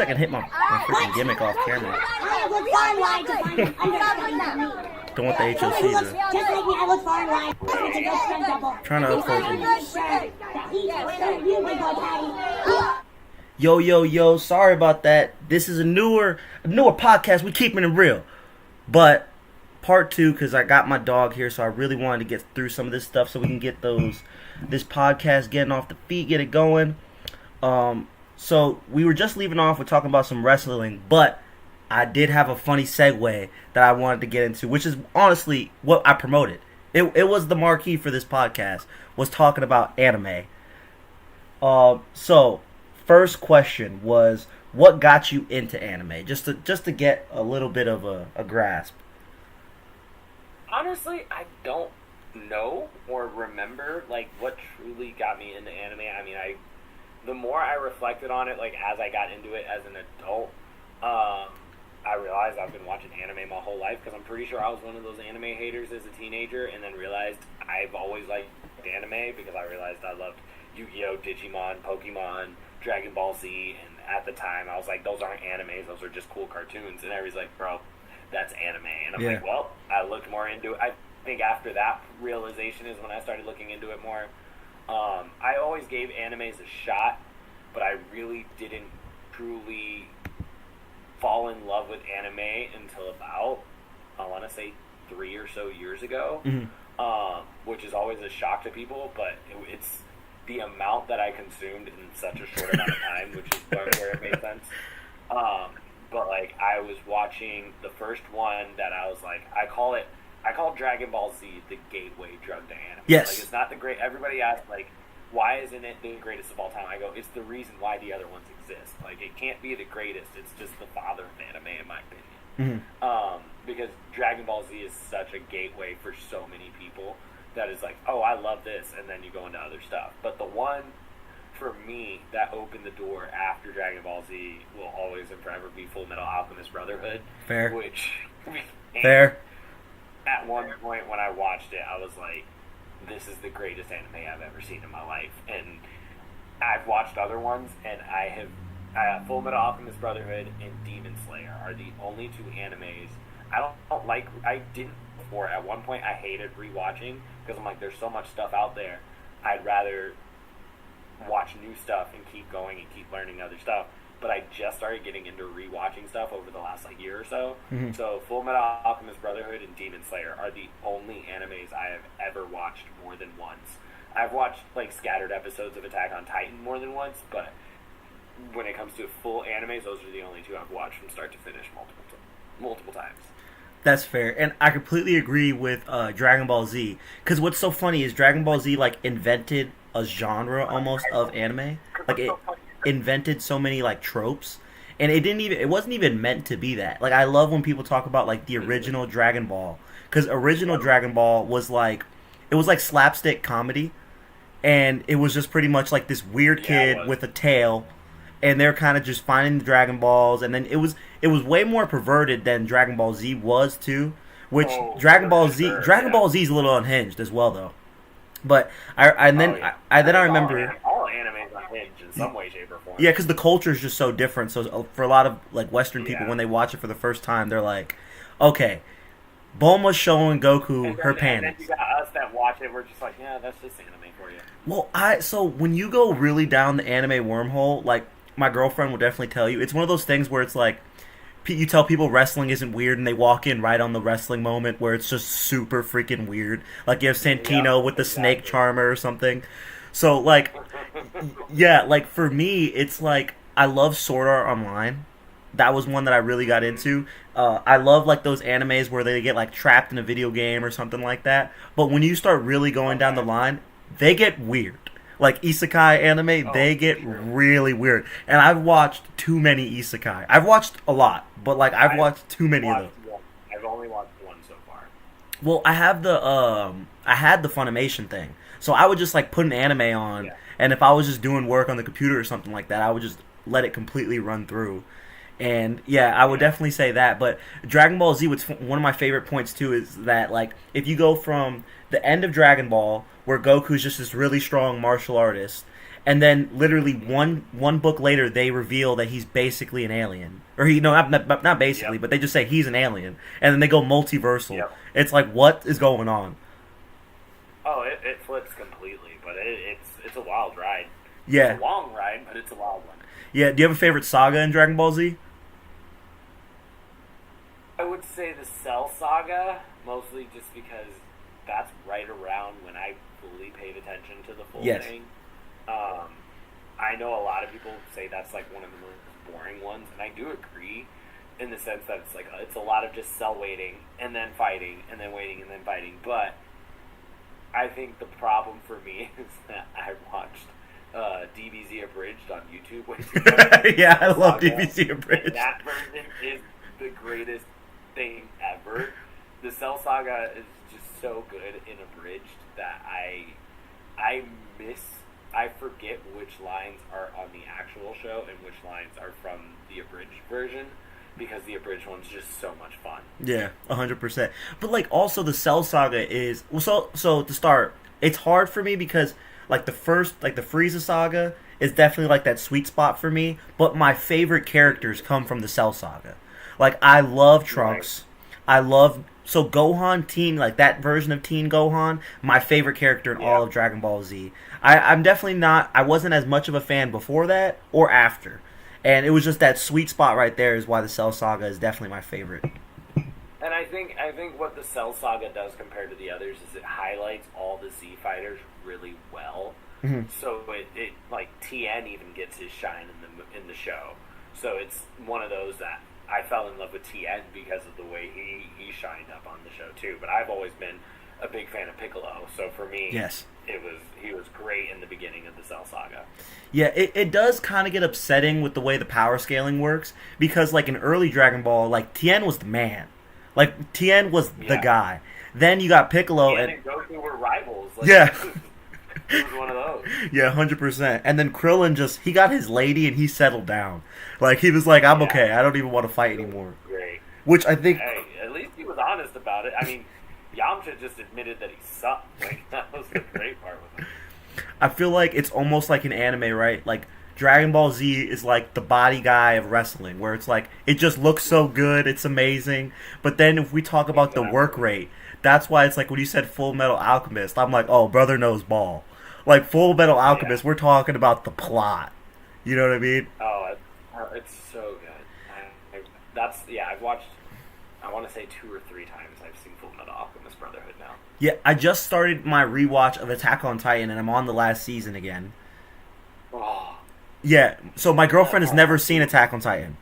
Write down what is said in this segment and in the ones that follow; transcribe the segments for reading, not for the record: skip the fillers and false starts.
I can hit my freaking gimmick off camera. I look far wide to find an understanding of me. Don't want the HOC Somebody to... looks just like me, I look far wide. It's a good stunt double. Trying to upload I'm them. pretty sure that he's you, big boy Patty. Yo, sorry about that. This is a newer podcast. We keeping it real. But part 2, because I got my dog here, so I really wanted to get through some of this stuff so we can get this podcast getting off the feet, get it going. So we were just leaving off with talking about some wrestling, but I did have a funny segue that I wanted to get into, which is honestly what I promoted. It was the marquee for this podcast, was talking about anime. So first question was, what got you into anime? Just to get a little bit of a grasp. Honestly, I don't know or remember like what truly got me into anime. I mean, the more I reflected on it, like as I got into it as an adult, I realized I've been watching anime my whole life, because I'm pretty sure I was one of those anime haters as a teenager, and then realized I've always liked anime because I realized I loved Yu-Gi-Oh, Digimon, Pokemon, Dragon Ball Z, and at the time I was like, those aren't animes, those are just cool cartoons, and everybody's like, bro, that's anime, and I'm like, well, I looked more into it. I think after that realization is when I started looking into it more. I always gave animes a shot, but I really didn't truly fall in love with anime until about, I want to say, 3 or so years ago, which is always a shock to people, but it's the amount that I consumed in such a short amount of time, which is where it made sense. But like, I was watching the first one that I was like, I call Dragon Ball Z the gateway drug to anime. Yes. Like, it's not the great. Everybody asks like, why isn't it the greatest of all time? I go, it's the reason why the other ones exist. Like, it can't be the greatest. It's just the father of anime, in my opinion. Because Dragon Ball Z is such a gateway for so many people that is like, oh, I love this, and then you go into other stuff. But the one for me that opened the door after Dragon Ball Z will always and forever be Full Metal Alchemist Brotherhood. Fair. Which Fair. At one point when I watched it, I was like, this is the greatest anime I've ever seen in my life. And I've watched other ones, and I have Full Metal Alchemist Brotherhood and Demon Slayer are the only 2 animes I didn't before. At one point I hated rewatching, because I'm like, there's so much stuff out there, I'd rather watch new stuff and keep going and keep learning other stuff. But I just started getting into rewatching stuff over the last like year or so. So Full Metal Alchemist Brotherhood and Demon Slayer are the only animes I have ever watched more than once. I've watched like scattered episodes of Attack on Titan more than once, but when it comes to full animes, those are the only 2 I've watched from start to finish multiple times. That's fair, and I completely agree with Dragon Ball Z, because what's so funny is Dragon Ball Z like invented a genre almost of anime. Like, it invented so many like tropes, and it wasn't even meant to be that. Like, I love when people talk about like the original Dragon Ball, because original Dragon Ball was like, it was like slapstick comedy, and it was just pretty much like this weird kid with a tail, and they're kind of just finding the Dragon Balls, and then it was way more perverted than Dragon Ball Z was too, which Dragon Ball Z is a little unhinged as well though. But I remember all animes are unhinged in some way, shape, or form. Yeah, because the culture is just so different. So for a lot of like Western people, when they watch it for the first time, they're like, okay, Bulma's showing Goku her panties. And then you got us that watch it, we're just like, yeah, that's just anime for you. Well, so when you go really down the anime wormhole, like my girlfriend will definitely tell you, it's one of those things where it's like, you tell people wrestling isn't weird, and they walk in right on the wrestling moment where it's just super freaking weird. Like, you have Santino with the snake charmer or something. So, like, yeah, like, for me, it's like, I love Sword Art Online. That was one that I really got into. I love, like, those animes where they get, like, trapped in a video game or something like that. But when you start really going down the line, they get weird. Like, isekai anime, they get really weird. And I've watched too many isekai. I've watched a lot, but, like, I've watched too many of them. I've only watched one so far. Well, I had the Funimation thing. So I would just, like, put an anime on, and if I was just doing work on the computer or something like that, I would just let it completely run through. And, yeah, I would definitely say that. But Dragon Ball Z, one of my favorite points, too, is that, like, if you go from the end of Dragon Ball, where Goku's just this really strong martial artist, and then literally one book later they reveal that he's basically an alien, or not basically, Yep. but they just say he's an alien, and then they go multiversal. Yep. It's like, what is going on? Oh, it flips completely, but it's a wild ride. Yeah, It's a long ride, but it's a wild one. yeah. Do you have a favorite saga in Dragon Ball Z? I would say the Cell Saga, mostly just because that's right around when I fully paid attention to the full Yes. thing. I know a lot of people say that's like one of the most boring ones, and I do agree in the sense that it's a lot of just cell waiting and then fighting and then waiting and then fighting. But I think the problem for me is that I watched DBZ Abridged on YouTube way too much. Yeah, I love Saga, DBZ Abridged. and that version is the greatest thing ever. The Cell Saga is just so good in Abridged that I forget which lines are on the actual show and which lines are from the abridged version, because the abridged one's just so much fun. Yeah, 100%. But like, also the Cell Saga is so to start, it's hard for me because like the Frieza Saga is definitely like that sweet spot for me. But my favorite characters come from the Cell Saga. Like, I love Trunks. Right. I love Gohan Teen, like that version of Teen Gohan, my favorite character in all of Dragon Ball Z. I'm definitely not. I wasn't as much of a fan before that or after. And it was just that sweet spot right there is why the Cell Saga is definitely my favorite. And I think what the Cell Saga does compared to the others is it highlights all the Z fighters really well. Mm-hmm. So it like Tien even gets his shine in the show. So it's one of those that I fell in love with Tien because of the way he shined up on the show too. But I've always been a big fan of Piccolo. So for me, yes, he was great in the beginning of the Cell Saga. Yeah, it does kind of get upsetting with the way the power scaling works, because like in early Dragon Ball, like Tien was the man. Like Tien was the guy. Then you got Piccolo Tien and Goku were rivals. Like, yeah. He was one of those. Yeah, 100%. And then Krillin he got his lady and he settled down. Like, he was like, I'm okay. I don't even want to fight anymore. Great. Which I think... Hey, at least he was honest about it. I mean, Yamcha just admitted that he sucked. Like, that was the great part with him. I feel like it's almost like an anime, right? Like, Dragon Ball Z is like the body guy of wrestling, where it's like, it just looks so good, it's amazing. But then if we talk about the work rate, that's why it's like when you said Full Metal Alchemist, I'm like, oh, brother knows ball. Like, Full Metal Alchemist, we're talking about the plot. You know what I mean? Oh, it's so good. I've watched, I want to say 2 or 3 times I've seen Full Metal Alchemist Brotherhood now. Yeah, I just started my rewatch of Attack on Titan, and I'm on the last season again. Oh. Yeah, so my girlfriend has never seen Attack on Titan.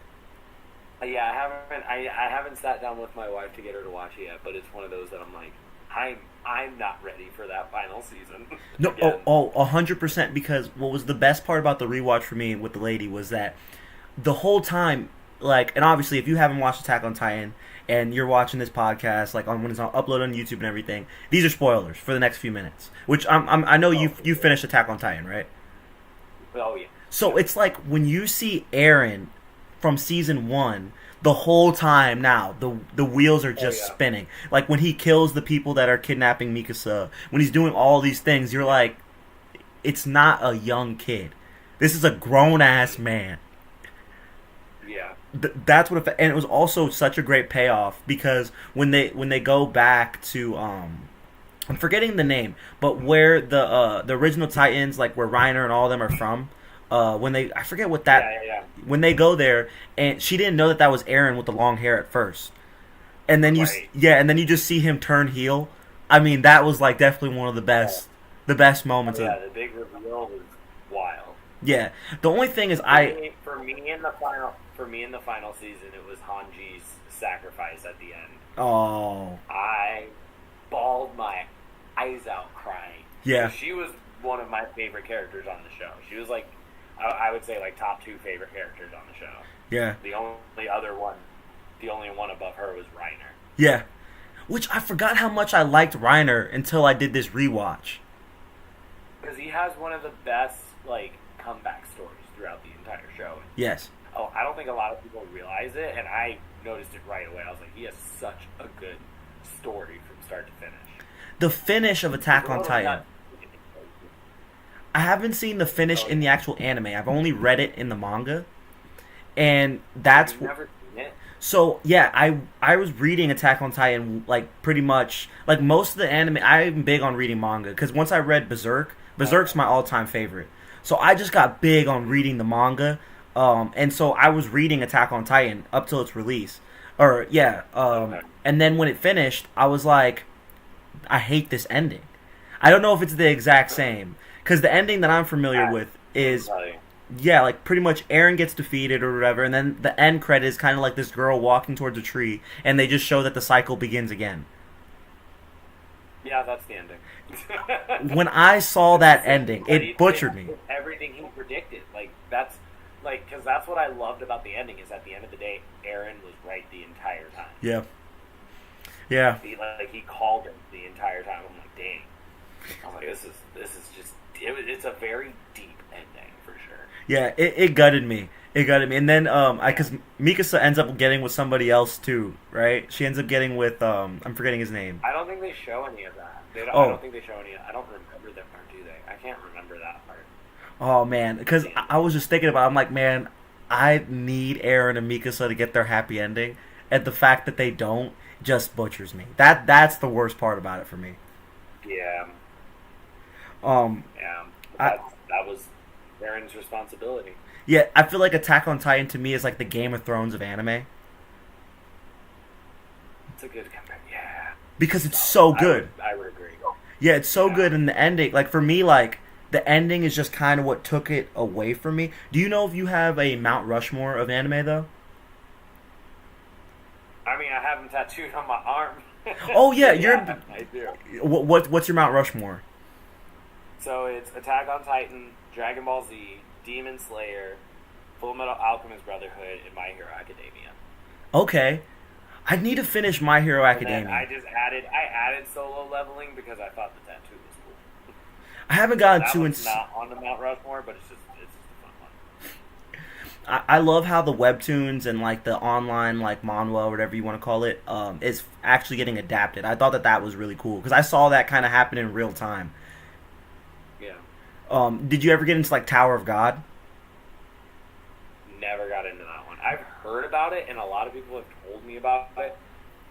Yeah, I haven't sat down with my wife to get her to watch it yet, but it's one of those that I'm like, I'm not ready for that final season. No, 100%, because what was the best part about the rewatch for me with the lady was that the whole time, like, and obviously if you haven't watched Attack on Titan and you're watching this podcast, like, when it's uploaded on YouTube and everything, these are spoilers for the next few minutes, which I know you finished Attack on Titan, right? Oh, yeah. So it's like when you see Eren from season 1, the whole time now, the wheels are just spinning. Like when he kills the people that are kidnapping Mikasa, when he's doing all these things, you're like, it's not a young kid. This is a grown-ass man. Yeah. That's what and it was also such a great payoff, because when they go back to I'm forgetting the name, but where the original Titans, like where Reiner and all of them are from, I forget what that when they go there, and she didn't know that was Eren with the long hair at first, and then and then you just see him turn heel. I mean, that was like definitely one of the best moments. The big reveal was wild. Yeah, the only thing is for me in the final season, it was Hanji's sacrifice at the end. Oh, I bawled my eyes out crying. Yeah, she was one of my favorite characters on the show. She was like, I would say like top 2 favorite characters on the show. Yeah. The only one above her was Reiner. Yeah. Which I forgot how much I liked Reiner until I did this rewatch. Because he has one of the best like comeback stories throughout the entire show. Yes. Oh, I don't think a lot of people realize it, and I noticed it right away. I was like, he has such a good story from start to finish. The finish of Attack on Titan. I haven't seen the finish in the actual anime. I've only read it in the manga, and that's You've never seen it? so yeah. I was reading Attack on Titan like pretty much like most of the anime. I'm big on reading manga because once I read Berserk, Berserk's my all time favorite. So I just got big on reading the manga, and so I was reading Attack on Titan up till its release, or yeah, Okay. and then when it finished, I was like, I hate this ending. I don't know if it's the exact same because the ending that I'm familiar with is Like, yeah, like pretty much Aaron gets defeated or whatever, and then the end credit is kind of like this girl walking towards a tree, and they just show that the cycle begins again. yeah, that's the ending. When I saw that ending, But it butchered me. it's everything he predicted. Like that's like because that's what I loved about the ending is at the end of the day, Aaron was right the entire time. Yeah, yeah, He called him the entire time. I'm like, dang. I was like, this is just it's a very deep ending for sure. yeah. It gutted me. It gutted me, and then because Mikasa ends up getting with somebody else too, right? She ends up getting with I'm forgetting his name. I don't think they show any of that. They don't, Oh. I don't think they show any. I don't remember that part, do they? I can't remember that part. Oh man, because I was just thinking about. I'm like, man, I need Aaron and Mikasa to get their happy ending, and the fact that they don't just butchers me. That's the worst part about it for me. Yeah, Um, yeah. I- That was Aaron's responsibility. yeah, I feel like Attack on Titan to me is like the Game of Thrones of anime It's a good comeback. Yeah, because it's so good. I would agree. Yeah, it's so Yeah. good, and the ending, like for me, like the ending is just kind of what took it away from me. Do you know if you have a Mount Rushmore of anime though? I mean, I have him tattooed on my arm. Oh yeah, you're. I do. What's your Mount Rushmore? So it's Attack on Titan, Dragon Ball Z, Demon Slayer, Full Metal Alchemist Brotherhood, and My Hero Academia. Okay, I need to finish My Hero And then Academia. I added solo leveling because I thought the tattoo was cool. I haven't gotten That too one's into. not on the Mount Rushmore, but it's just a fun one. I love how the webtoons and like the online like manhwa or whatever you want to call it is actually getting adapted. I thought that was really cool because I saw that kind of happen in real time. Yeah. Did you ever get into like Tower of God? Never got into that one. I've heard about it, and a lot of people have told me about it.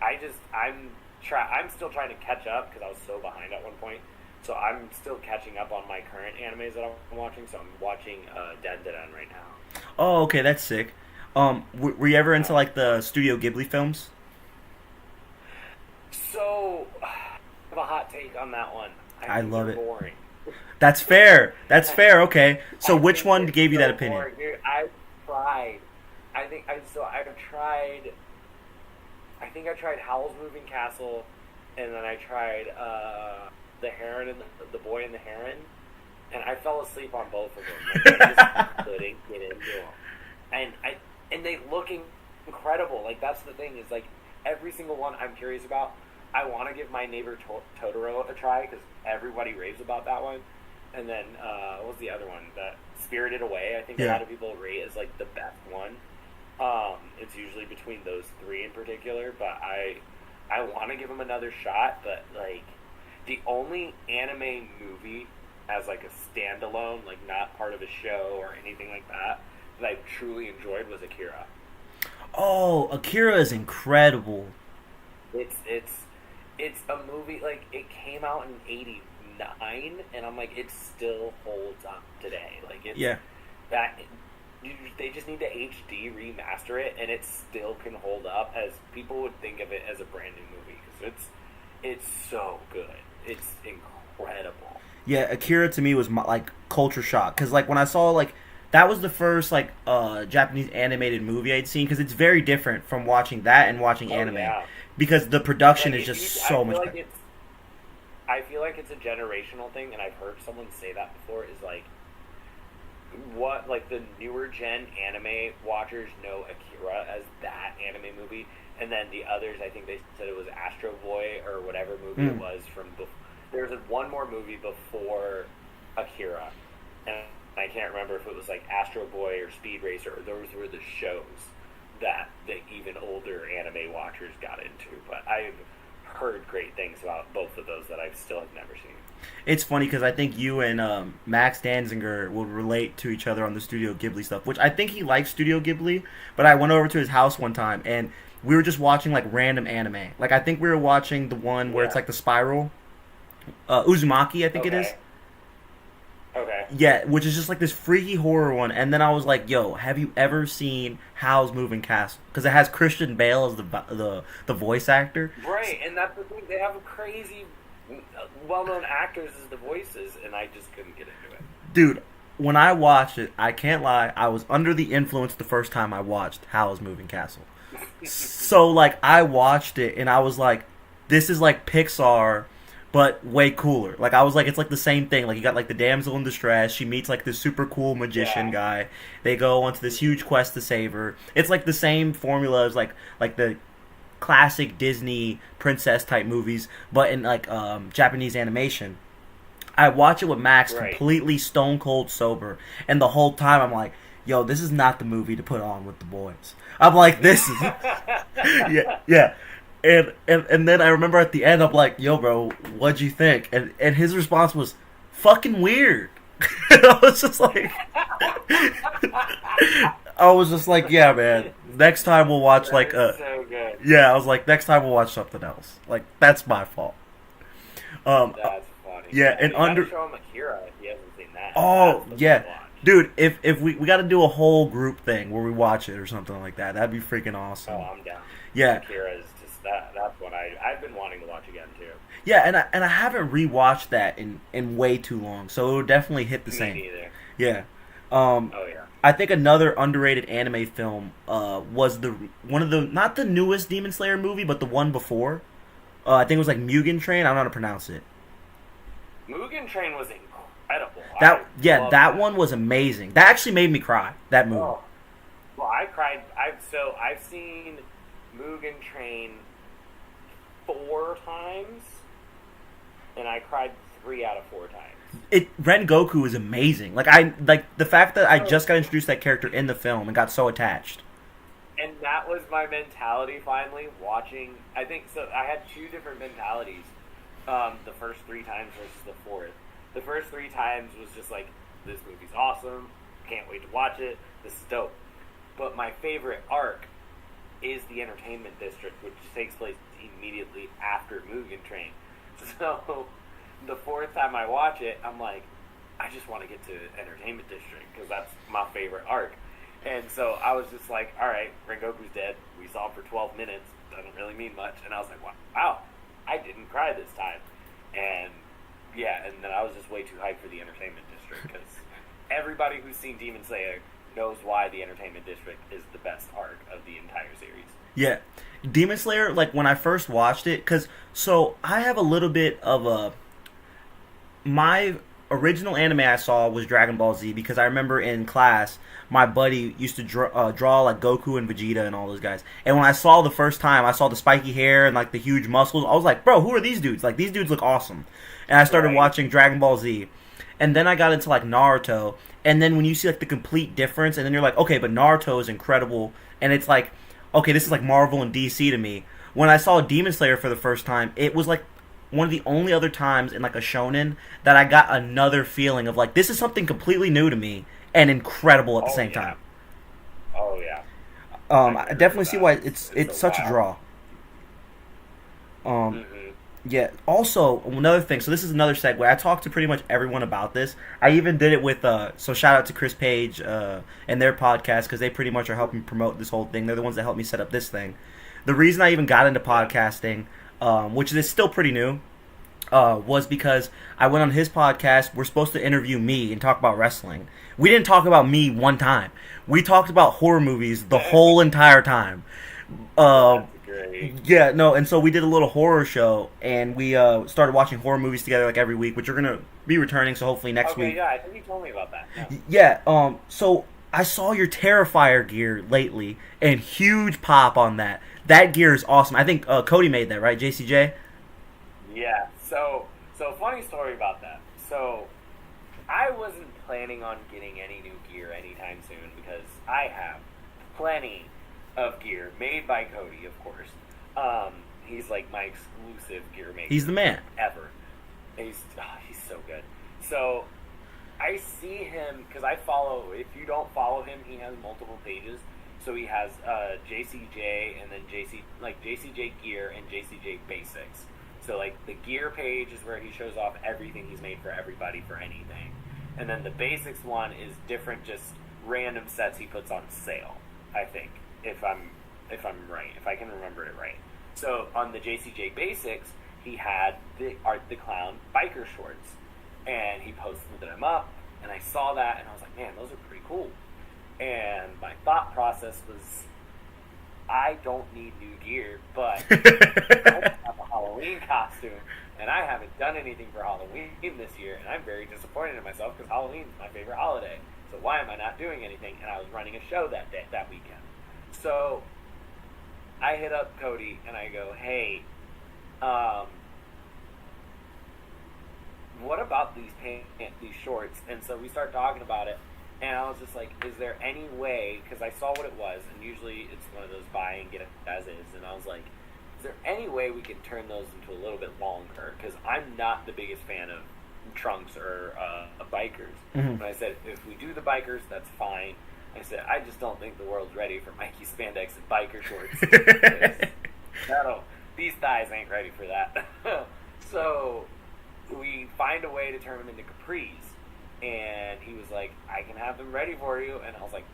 I'm still trying to catch up because I was so behind at one point. So I'm still catching up on my current animes that I'm watching. So I'm watching Den right now. Oh, okay, that's sick. Were you ever into like the Studio Ghibli films? So I have a hot take on that one. I think love they're it. Boring. That's fair. That's fair. Okay, so I which think one it's gave you so that opinion? boring, dude. I've tried. I've tried. I think I tried Howl's Moving Castle, and then I tried the Heron and the Boy and the Heron, and I fell asleep on both of them. Like, I just couldn't get into them, and they look incredible. Like that's the thing is like every single one I'm curious about. I want to give My Neighbor Totoro a try because everybody raves about that one. And then what was the other one? That Spirited Away. I think a Yeah. lot of people rate as like the best one. It's usually between those three in particular, but I want to give them another shot. But like the only anime movie as like a standalone, like not part of a show or anything like that, that I truly enjoyed was Akira. Oh, Akira is incredible. It's a movie like it came out in '89, and I'm like it still holds up today. Like it's Yeah. that they just need to HD remaster it, and it still can hold up as people would think of it as a brand new movie because it's so good. It's incredible. Yeah, Akira to me was like culture shock because like when I saw like that was the first like Japanese animated movie I'd seen because it's very different from watching that and watching anime Yeah. because the production Like, is just I so feel much like better. I feel like it's a generational thing, and I've heard someone say that before. Is like what like the newer gen anime watchers know Akira as that anime movie, and then the others, I think they said it was Astro Boy or whatever movie it was from. There was one more movie before Akira, and I can't remember if it was like Astro Boy or Speed Racer, or those were the shows that the even older anime watchers got into. But I've heard great things about both of those that I still have never seen. It's funny because I think you and Max Danziger will relate to each other on the Studio Ghibli stuff, which I think he likes Studio Ghibli. But I went over to his house one time and we were just watching like random anime. Like I think we were watching the one where it's like the spiral, Uzumaki, I think it is. Okay. Yeah, which is just like this freaky horror one. And then I was like, "Yo, have you ever seen Howl's Moving Castle?" Because it has Christian Bale as the voice actor. Right, and that's the thing. They have a crazy, well-known actors as the voices, and I just couldn't get into it. Dude, when I watched it, I can't lie, I was under the influence the first time I watched Howl's Moving Castle. So, like, I watched it, and I was like, this is like Pixar, but way cooler. Like, I was like, it's like the same thing. Like, you got, like, the damsel in distress. She meets, like, this super cool magician guy. They go onto this huge quest to save her. It's, like, the same formula as, like the classic Disney princess-type movies, but in, like, Japanese animation. I watch it with Max completely stone cold sober, and the whole time I'm like, yo, this is not the movie to put on with the boys. I'm like, this is... yeah. And then I remember at the end, I'm like, yo, bro, what'd you think? And his response was, fucking weird. And I was just like, yeah, man. Next time we'll watch, like, so good. Yeah, I was like, next time we'll watch something else. Like, that's my fault. That's funny. Yeah, and you under... show him Akira if he hasn't seen that. Oh, yeah. Dude, if we got to do a whole group thing where we watch it or something like that. That'd be freaking awesome. Oh, I'm down. Yeah. Akira is just that's what I've been wanting to watch again too. Yeah, and I haven't rewatched that in way too long, so it would definitely hit the same. Me neither. Yeah. Oh yeah. I think another underrated anime film was one of the, not the newest Demon Slayer movie, but the one before. I think it was like Mugen Train. I don't know how to pronounce it. Mugen Train was incredible. That one was amazing. That actually made me cry. That movie. Oh. Well, I cried. I've seen Mugen Train 4 times, and I cried 3 out of 4 times. Rengoku is amazing. Like the fact that I just got introduced to that character in the film and got so attached. And that was my mentality finally watching. I think so. I had 2 different mentalities. The first 3 times versus the 4th. The first 3 times was just like, this movie's awesome. Can't wait to watch it. This is dope. But my favorite arc is the Entertainment District, which takes place immediately after Mugen Train. So the 4th time I watch it, I'm like, I just want to get to Entertainment District because that's my favorite arc. And so I was just like, all right, Rengoku's dead. We saw him for 12 minutes. Doesn't really mean much. And I was like, wow, I didn't cry this time. And yeah, and then I was just way too hyped for the Entertainment District because everybody who's seen Demon Slayer knows why the Entertainment District is the best arc of the entire series. Yeah. Demon Slayer, like, when I first watched it, so I have a little bit of my original anime I saw was Dragon Ball Z, because I remember in class, my buddy used to draw like, Goku and Vegeta and all those guys. And when I saw the first time, I saw the spiky hair and, like, the huge muscles, I was like, bro, who are these dudes? Like, these dudes look awesome. And I started watching Dragon Ball Z. And then I got into, like, Naruto. And then when you see, like, the complete difference, and then you're like, okay, but Naruto is incredible. And it's like, okay, this is like Marvel and DC to me. When I saw Demon Slayer for the first time, it was like one of the only other times in like a shonen that I got another feeling of like, this is something completely new to me and incredible at the same time. Oh yeah. I definitely see why it's such a draw. Yeah. Also, another thing. So this is another segue. I talked to pretty much everyone about this. I even did it with. So shout out to Chris Page and their podcast, because they pretty much are helping promote this whole thing. They're the ones that helped me set up this thing. The reason I even got into podcasting, which is still pretty new, was because I went on his podcast. We're supposed to interview me and talk about wrestling. We didn't talk about me one time. We talked about horror movies the whole entire time. Yeah, no, and so we did a little horror show, and we started watching horror movies together like every week, which are going to be returning, so hopefully next week. Yeah, I think you told me about that. Yeah, so I saw your Terrifier gear lately, and huge pop on that. That gear is awesome. I think Cody made that, right, JCJ? Yeah, so funny story about that. So I wasn't planning on getting any new gear anytime soon because I have plenty of gear made by Cody, of course. He's like my exclusive gear maker. He's the man. Ever. He's so good. So I see him because I follow. If you don't follow him, he has multiple pages. So he has JCJ and then JCJ Gear and JCJ Basics. So like the gear page is where he shows off everything he's made for everybody for anything, and then the Basics one is different, just random sets he puts on sale. I think if I'm right, if I can remember it right. So on the JCJ Basics, he had the Art the Clown biker shorts, and he posted them up, and I saw that, and I was like, man, those are pretty cool. And my thought process was, I don't need new gear, but I have a Halloween costume, and I haven't done anything for Halloween this year, and I'm very disappointed in myself because Halloween's my favorite holiday. So why am I not doing anything? And I was running a show that weekend. So I hit up Cody and I go, hey, what about these shorts? And so we start talking about it, and I was just like, is there any way, because I saw what it was, and usually it's one of those buy and get it as is, and I was like, is there any way we can turn those into a little bit longer? Because I'm not the biggest fan of trunks or bikers. Mm-hmm. But I said, if we do the bikers, that's fine. I said, I just don't think the world's ready for Mikey spandex and biker shorts. These thighs ain't ready for that. So we find a way to turn them into capris. And he was like, I can have them ready for you. And I was like,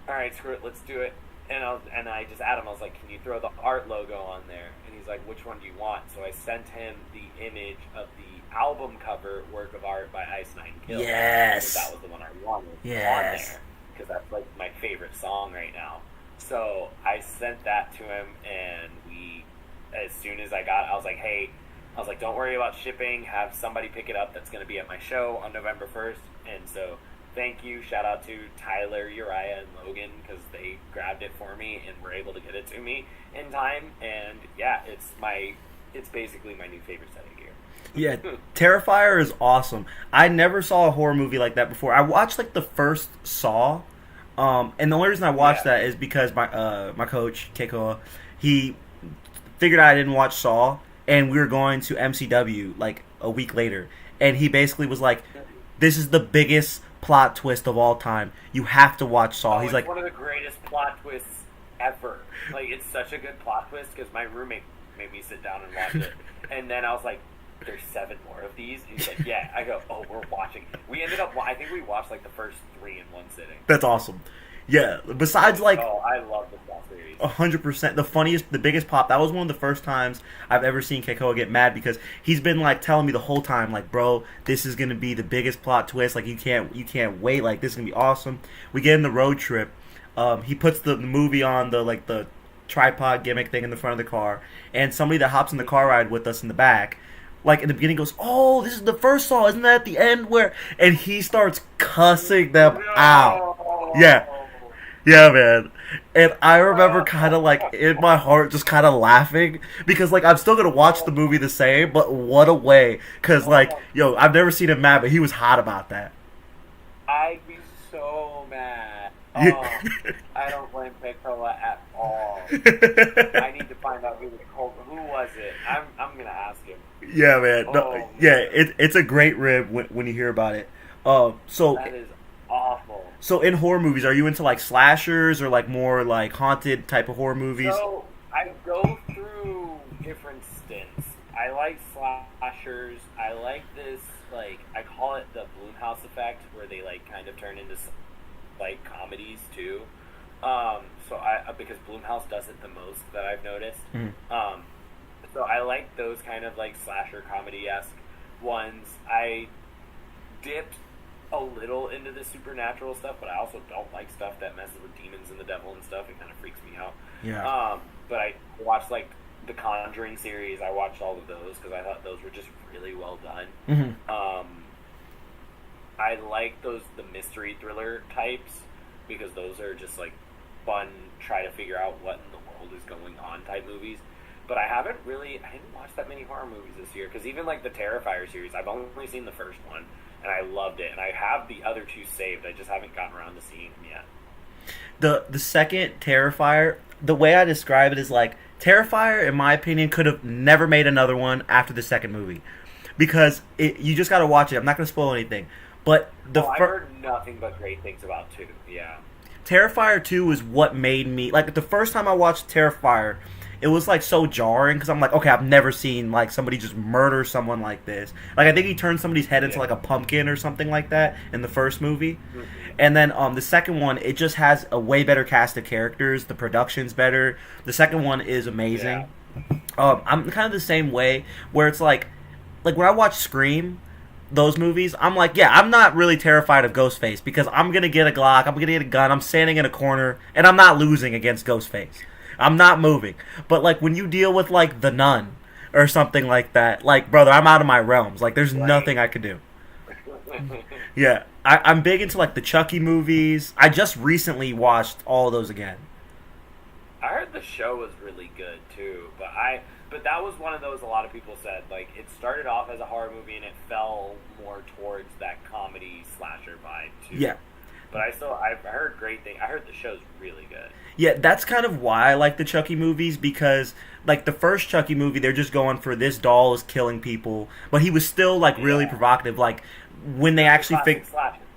all right, screw it, let's do it. And I just asked him, I was like, can you throw the art logo on there? And he's like, which one do you want? So I sent him the image of the album cover work of art by Ice Nine Kills. Yes. That was the one I wanted on Yes. there, because that's like my favorite song right now. So I sent that to him, and as soon as I was like, hey, I was like, don't worry about shipping, have somebody pick it up that's going to be at my show on November 1st. And so thank you, shout out to Tyler, Uriah, and Logan, because they grabbed it for me and were able to get it to me in time. And yeah, it's basically my new favorite set of gear. Yeah, Terrifier is awesome. I never saw a horror movie like that before. I watched like the first Saw, and the only reason I watched that is because my coach Keikoa, he figured I didn't watch Saw, and we were going to MCW like a week later, and he basically was like, "This is the biggest plot twist of all time. You have to watch Saw." He's like, one of the greatest plot twists ever. Like, it's such a good plot twist because my roommate made me sit down and watch it, and then I was like, there's 7 more of these. He's like, yeah. I go, oh, we're watching. We ended up, I think we watched like the first 3 in one sitting. That's awesome. Yeah, besides like, oh, I love the Saw series. 100%. The biggest pop. That was one of the first times I've ever seen Keikoa get mad, because he's been like telling me the whole time, like, bro, this is gonna be the biggest plot twist. Like, you can't wait. Like, this is gonna be awesome. We get in the road trip. He puts the movie on the tripod gimmick thing in the front of the car, and somebody that hops in the car ride with us in the back, like in the beginning, goes, "Oh, this is the first Saw, isn't that at the end where?" And he starts cussing them out. Yeah, man. And I remember kind of like in my heart just kind of laughing, because like I'm still gonna watch the movie the same, but what a way! Because like, yo, I've never seen him mad, but he was hot about that. I'd be so mad. Oh, I don't blame Piccola at all. I need to find out who was it. I'm gonna ask him. Yeah, man. No, yeah, it's a great rib when you hear about it. So that is awful. So in horror movies, are you into like slashers or like more like haunted type of horror movies? So I go through different stints. I like slashers. I like this, like, I call it the Blumhouse effect, where they like kind of turn into like comedies too. Because Blumhouse does it the most that I've noticed. Mm-hmm. So I like those kind of like slasher comedy-esque ones. I dipped a little into the supernatural stuff, but I also don't like stuff that messes with demons and the devil and stuff. It kind of freaks me out. Yeah. But I watched like the Conjuring series. I watched all of those because I thought those were just really well done. Mm-hmm. I like the mystery thriller types, because those are just like fun, try to figure out what in the world is going on type movies. But I didn't watch that many horror movies this year, because even like the Terrifier series, I've only seen the first one, and I loved it, and I have the other 2 saved. I just haven't gotten around to seeing them yet. The second Terrifier, the way I describe it is like Terrifier, in my opinion, could have never made another one after the second movie, because you just got to watch it. I'm not going to spoil anything, but I heard nothing but great things about 2. Yeah. Terrifier 2 is what made me, like, the first time I watched Terrifier, it was, like, so jarring, because I'm like, okay, I've never seen, like, somebody just murder someone like this. Like, I think he turned somebody's head into, like, a pumpkin or something like that in the first movie. Mm-hmm. And then the second one, it just has a way better cast of characters. The production's better. The second one is amazing. Yeah. I'm kind of the same way, where it's like when I watch Scream, those movies, I'm like, yeah, I'm not really terrified of Ghostface, because I'm going to get a Glock, I'm going to get a gun, I'm standing in a corner, and I'm not losing against Ghostface. I'm not moving. But, like, when you deal with, like, The Nun or something like that, like, brother, I'm out of my realms. Like, there's nothing I could do. Yeah. I'm big into, like, the Chucky movies. I just recently watched all of those again. I heard the show was really good, too. But that was one of those a lot of people said, like, it started off as a horror movie and it fell more towards that comedy slasher vibe, too. Yeah. But I've heard great things. I heard the show's really good. Yeah, that's kind of why I like the Chucky movies, because, like, the first Chucky movie, they're just going for this doll is killing people, but he was still, like, really provocative. Like, when they actually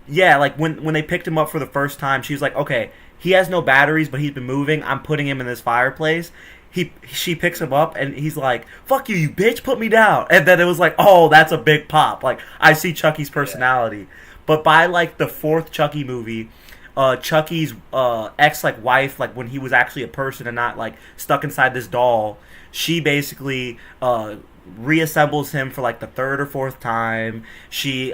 like, when they picked him up for the first time, she was like, okay, he has no batteries, but he's been moving, I'm putting him in this fireplace. She picks him up, and he's like, fuck you beach, put me down. And then it was like, oh, that's a big pop. Like, I see Chucky's personality. Yeah. But by, like, the fourth Chucky movie, Chucky's ex, like, wife, like, when he was actually a person and not, like, stuck inside this doll, she basically reassembles him for, like, the third or fourth time. She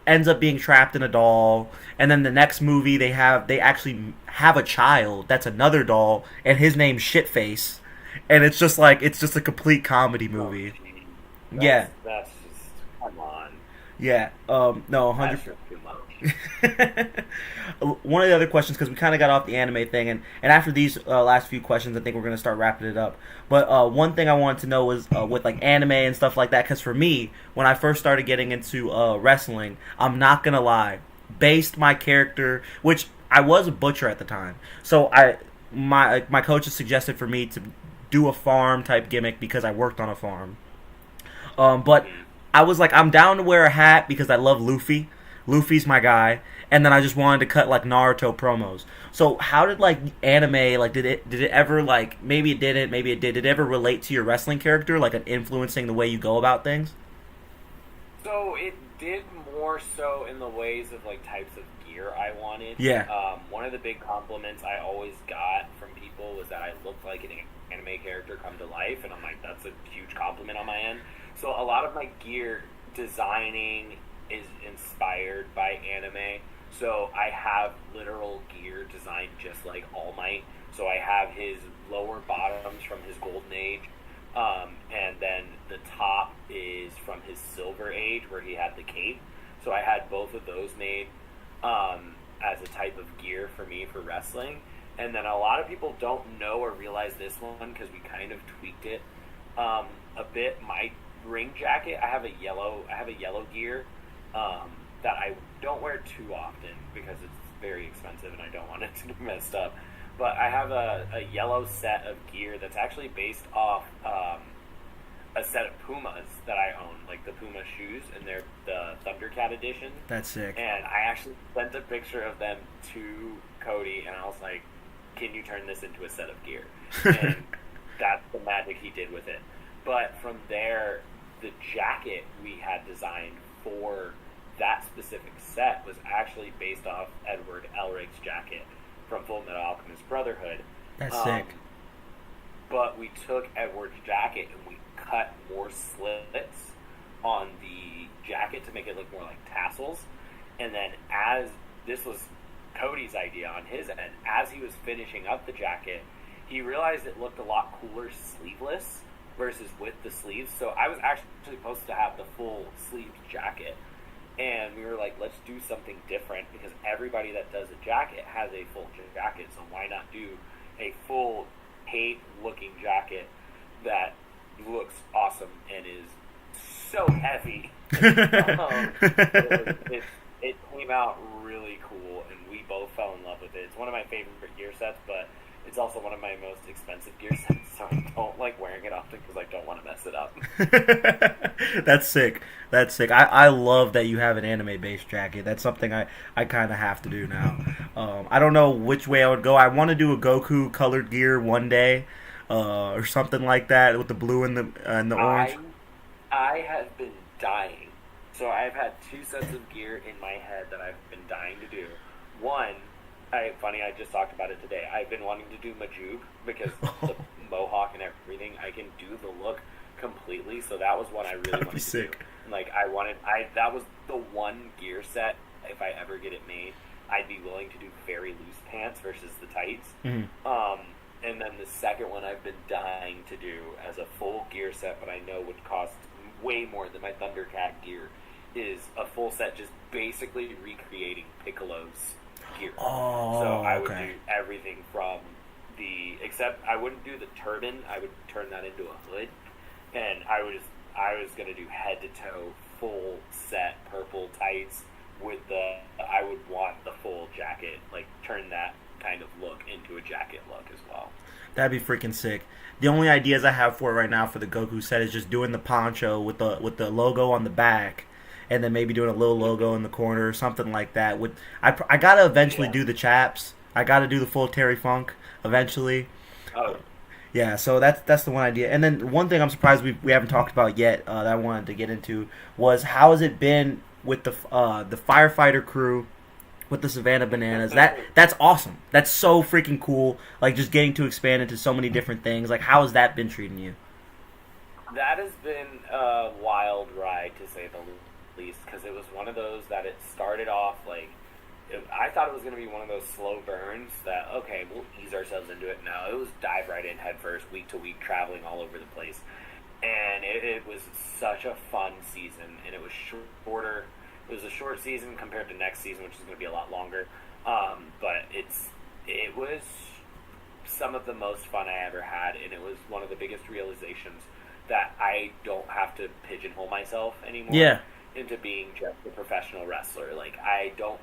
ends up being trapped in a doll. And then the next movie, they actually have a child that's another doll, and his name's Shitface. And it's just, like, it's just a complete comedy movie. That's just, come on. Yeah, no, 100%. One of the other questions, because we kind of got off the anime thing, and after these last few questions, I think we're going to start wrapping it up. But one thing I wanted to know was with, like, anime and stuff like that, because for me, when I first started getting into wrestling, I'm not going to lie, based my character, which I was a butcher at the time, so my coaches suggested for me to do a farm type gimmick because I worked on a farm. But I was like, I'm down to wear a hat because I love Luffy. Luffy's my guy. And then I just wanted to cut, like, Naruto promos. So how did, like, anime, like, did it ever, like, maybe it didn't, maybe it did it ever relate to your wrestling character, like, influencing the way you go about things? So it did more so in the ways of, like, types of gear I wanted. Yeah. One of the big compliments I always got from people was that I looked like an anime character come to life, and I'm like, that's a huge compliment on my end. So a lot of my gear designing is inspired by anime. So I have literal gear designed just like All Might. So I have his lower bottoms from his Golden Age, and then the top is from his Silver Age where he had the cape. So I had both of those made as a type of gear for me for wrestling. And then a lot of people don't know or realize this one because we kind of tweaked it a bit. My ring jacket, I have a yellow gear that I don't wear too often because it's very expensive and I don't want it to be messed up. But I have a yellow set of gear that's actually based off a set of Pumas that I own, like the Puma shoes, and they're the Thundercat edition. That's sick. And I actually sent a picture of them to Cody, and I was like, can you turn this into a set of gear? And that's the magic he did with it. But from there, the jacket we had designed for that specific set was actually based off Edward Elric's jacket from Full Metal Alchemist Brotherhood. That's sick. But we took Edward's jacket and we cut more slits on the jacket to make it look more like tassels. And then as this was Cody's idea on his end, as he was finishing up the jacket, he realized it looked a lot cooler sleeveless versus with the sleeves. So I was actually supposed to have the full sleeved jacket. And we were like, let's do something different because everybody that does a jacket has a full jacket. So why not do a full cape-looking jacket that looks awesome and is so heavy? It came out really cool, and we both fell in love with it. It's one of my favorite gear sets, but It's also one of my most expensive gear sets, so I don't like wearing it often because I don't want to mess it up. That's sick. That's sick. I love that you have an anime based jacket. That's something I kind of have to do now. I don't know which way I would go. I want to do a Goku colored gear one day, or something like that with the blue and the orange. I have been dying. So I've had 2 sets of gear in my head that I've been dying to do. One, I just talked about it today. I've been wanting to do Majub because the mohawk and everything, I can do the look completely. So that was one I really wanted to do. Like that was the one gear set. If I ever get it made, I'd be willing to do very loose pants versus the tights. Mm-hmm. And then the second one I've been dying to do as a full gear set, but I know would cost way more than my Thundercat gear, is a full set just basically recreating Piccolo's gear. Oh, so I would okay. do everything from except I wouldn't do the turban. I would turn that into a hood, and I was gonna do head to toe full set purple tights with I would want the full jacket, like turn that kind of look into a jacket look as well. That'd be freaking sick. The only ideas I have for it right now for the Goku set is just doing the poncho with the logo on the back, and then maybe doing a little logo in the corner or something like that. I gotta eventually do the chaps. I gotta do the full Terry Funk eventually. Oh. Yeah, so that's the one idea. And then one thing I'm surprised we haven't talked about yet that I wanted to get into was how has it been with the firefighter crew with the Savannah Bananas. That's awesome. That's so freaking cool. Like just getting to expand into so many different things. Like how has that been treating you? That has been a wild ride to say the least, because it was one of those that it started off like I thought it was going to be one of those slow burns that okay, we'll ease ourselves into it. No, it was dive right in head first, week to week, traveling all over the place, and it was such a fun season, and it was shorter. It was a short season compared to next season, which is going to be a lot longer. But it was some of the most fun I ever had, and it was one of the biggest realizations that I don't have to pigeonhole myself anymore into being just a professional wrestler. Like I don't,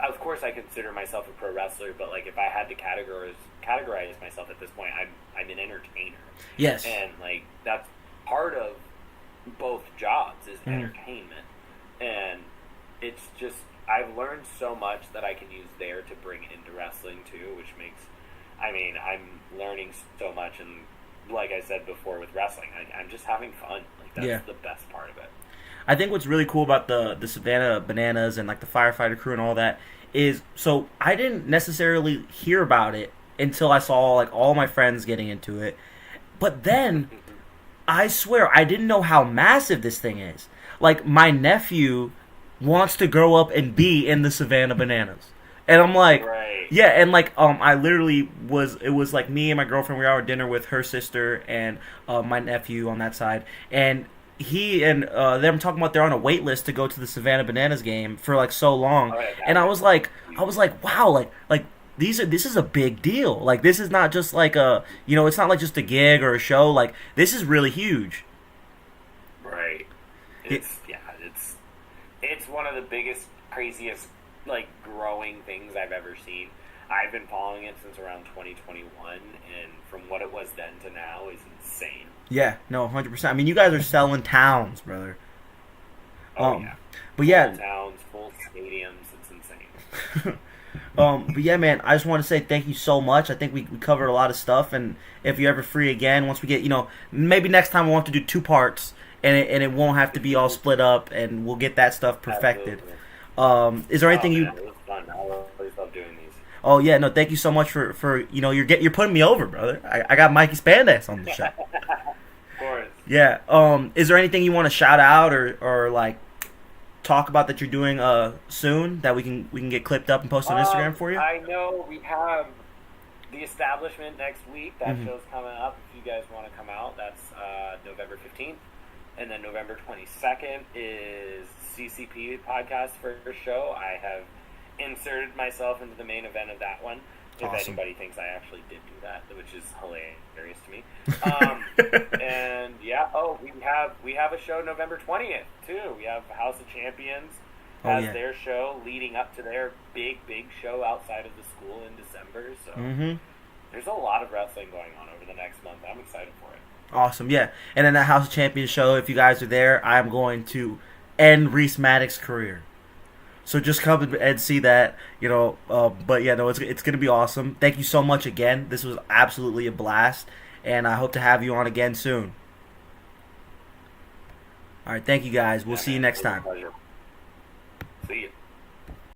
of course, I consider myself a pro wrestler, but like if I had to categorize myself at this point, I'm an entertainer. Yes, and like that's part of both jobs is entertainment, and it's just I've learned so much that I can use there to bring into wrestling too, which makes, I'm learning so much, and like I said before with wrestling, I'm just having fun. Like that's the best part of it. I think what's really cool about the Savannah Bananas and like the firefighter crew and all that is, so I didn't necessarily hear about it until I saw like all my friends getting into it, but then I swear I didn't know how massive this thing is. Like my nephew wants to grow up and be in the Savannah Bananas. And I'm like, yeah, and like, I literally it was like me and my girlfriend, we were out at dinner with her sister and my nephew on that side, and he and them talking about they're on a wait list to go to the Savannah Bananas game for like so long, and I was like, wow, like this is a big deal. Like this is not just like it's not like just a gig or a show. Like this is really huge. Right. It's one of the biggest, craziest, like, growing things I've ever seen. I've been following it since around 2021, and from what it was then to now is insane. Yeah, no, 100%. I mean, you guys are selling towns, brother. Oh, yeah. But yeah. Full towns, full stadiums, it's insane. But yeah, man, I just want to say thank you so much. I think we covered a lot of stuff, and if you're ever free again, once we get, maybe next time we'll have to do 2 parts. And it won't have to be all split up, and we'll get that stuff perfected. Is there anything you? It was fun. I always love doing these. Oh yeah, no, thank you so much for you're putting me over, brother. I got Mikey Spandex on the show. Of course. Yeah. Is there anything you want to shout out or like talk about that you're doing soon that we can get clipped up and post on Instagram for you? I know we have the establishment next week. That show's coming up. If you guys want to come out, that's November 15th. And then November 22nd is CCP podcast first show. I have inserted myself into the main event of that one. If anybody thinks I actually did do that, which is hilarious to me. And yeah, we have a show November 20th too. We have House of Champions has their show leading up to their big show outside of the school in December. So there's a lot of wrestling going on over the next month. I'm excited for it. Awesome, yeah. And then that House of Champions show, if you guys are there, I'm going to end Reese Maddox's career. So just come and see that, you know. But yeah, no, it's going to be awesome. Thank you so much again. This was absolutely a blast, and I hope to have you on again soon. All right, thank you guys. We'll see you next time. See you.